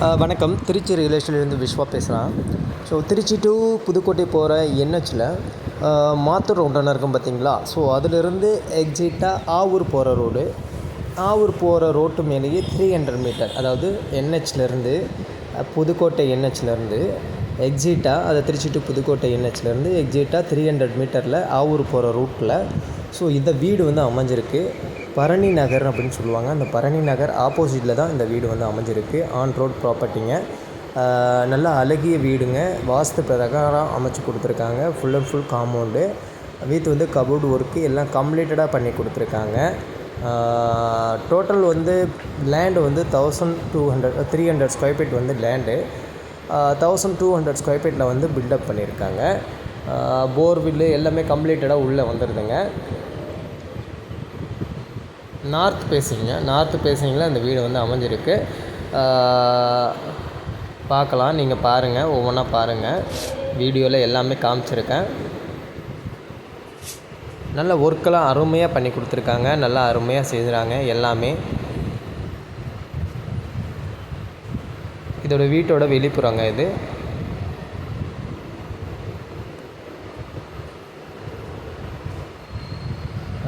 வணக்கம். திருச்சி ரியல் எஸ்டேட்லேருந்து விஸ்வா பேசுகிறேன். So Trichy to Pudukkottai போகிற என்ஹெச்சில் மாத்தூர் ரோட்டான இருக்கும் பார்த்தீங்களா? ஸோ அதிலிருந்து எக்ஸிட்டாக ஆவூர் போகிற ரோடு. ஆவூர் போகிற ரோட்டு மேலேயே 300 மீட்டர், அதாவது என்ஹெச்லேருந்து புதுக்கோட்டை என்ஹெச்லேருந்து எக்ஸிட்டாக, அதை திருச்சி டு புதுக்கோட்டை என்ஹெச்லேருந்து எக்ஸிட்டாக 300 மீட்டரில் ஆவூர் போகிற ரூட்டில் ஸோ இந்த வீடு வந்து அமைஞ்சிருக்கு. பரணி நகர் அப்படின்னு சொல்லுவாங்க. அந்த பரணி நகர் ஆப்போசிட்டில் தான் இந்த வீடு வந்து அமைஞ்சிருக்கு. ஆன் ரோட் ப்ராப்பர்ட்டிங்க. நல்லா அழகிய வீடுங்க. வாஸ்து பிரகாரம் அமைச்சு கொடுத்துருக்காங்க. ஃபுல் அண்ட் ஃபுல் காம்பவுண்டு வீட்டு வந்து கபோர்டு ஒர்க்கு எல்லாம் கம்ப்ளீட்டடாக பண்ணி கொடுத்துருக்காங்க. டோட்டல் வந்து லேண்டு வந்து 300 ஸ்கொயர் ஃபீட் வந்து லேண்டு. 1200 ஸ்கொயர் ஃபீட்டில் வந்து பில்டப் பண்ணியிருக்காங்க. போர்வில்லு எல்லாமே கம்ப்ளீட்டடாக உள்ளே வந்துடுதுங்க. நார்த் பேசிங்கில் அந்த வீடு வந்து அமைஞ்சிருக்கு. பார்க்கலாம், நீங்கள் பாருங்கள், ஒவ்வொன்றா பாருங்கள். வீடியோவில் எல்லாமே காமிச்சிருக்கேன். நல்ல ஒர்க்கெல்லாம் அருமையாக பண்ணி கொடுத்துருக்காங்க. நல்லா அருமையாக செய்கிறாங்க எல்லாமே. இதோட வீட்டோட வெளிப்புறங்க இது.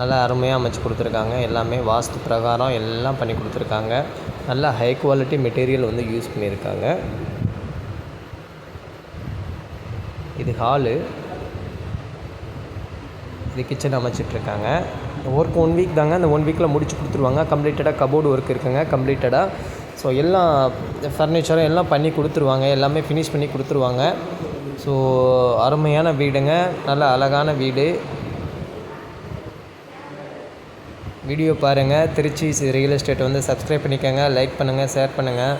நல்லா அருமையாக அமைச்சு கொடுத்துருக்காங்க. எல்லாமே வாஸ்து பிரகாரம் எல்லாம் பண்ணி கொடுத்துருக்காங்க. நல்ல ஹை குவாலிட்டி மெட்டீரியல் வந்து யூஸ் பண்ணியிருக்காங்க. இது ஹாலு, இது கிச்சன் அமைச்சிட்ருக்காங்க. ஒர்க் 1 வீக் தாங்க. அந்த 1 வீக்கில் முடிச்சு கொடுத்துருவாங்க. கம்ப்ளீட்டடாக கபோர்டு ஒர்க் இருக்குங்க கம்ப்ளீட்டடாக. ஸோ எல்லாம் ஃபர்னிச்சரும் எல்லாம் பண்ணி கொடுத்துருவாங்க. எல்லாமே ஃபினிஷ் பண்ணி கொடுத்துருவாங்க. ஸோ அருமையான வீடுங்க. நல்ல அழகான வீடு. வீடியோ பாருங்கள். திருச்சி ரியல் எஸ்டேட் வந்து சப்ஸ்கிரைப் பண்ணிக்கோங்க, லைக் பண்ணுங்கள், ஷேர் பண்ணுங்கள்.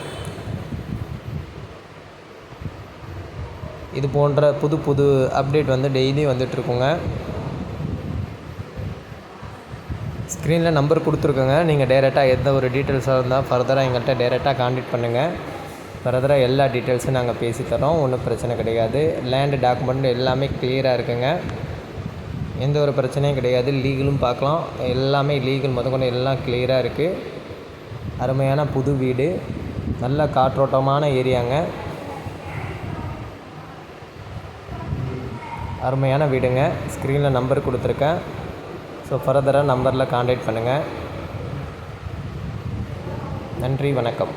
இது போன்ற புது அப்டேட் வந்து டெய்லி வந்துட்டுருக்குங்க. ஸ்க்ரீனில் நம்பர் கொடுத்துருக்கோங்க. நீங்கள் டைரெக்டாக எந்த ஒரு டீட்டெயில்ஸாக இருந்தால் ஃபர்தராக எங்கள்கிட்ட டைரெக்டாக கான்டாக்ட் பண்ணுங்கள். ஃபர்தராக எல்லா டீட்டெயில்ஸும் நாங்கள் பேசி தரோம். ஒன்றும் பிரச்சனை கிடையாது. லேண்டு டாக்குமெண்ட் எல்லாமே கிளியராக இருக்குங்க. எந்த ஒரு பிரச்சனையும் கிடையாது. லீகலும் பார்க்கலாம். எல்லாமே லீகல் முதற்கொண்டு எல்லாம் கிளியராக இருக்குது. அருமையான புது வீடு. நல்ல காற்றோட்டமான ஏரியாங்க. அருமையான வீடுங்க. ஸ்க்ரீனில் நம்பர் கொடுத்துருக்கேன். ஸோ ஃபர்தராக நம்பரில் கான்டாக்ட் பண்ணுங்கள். நன்றி, வணக்கம்.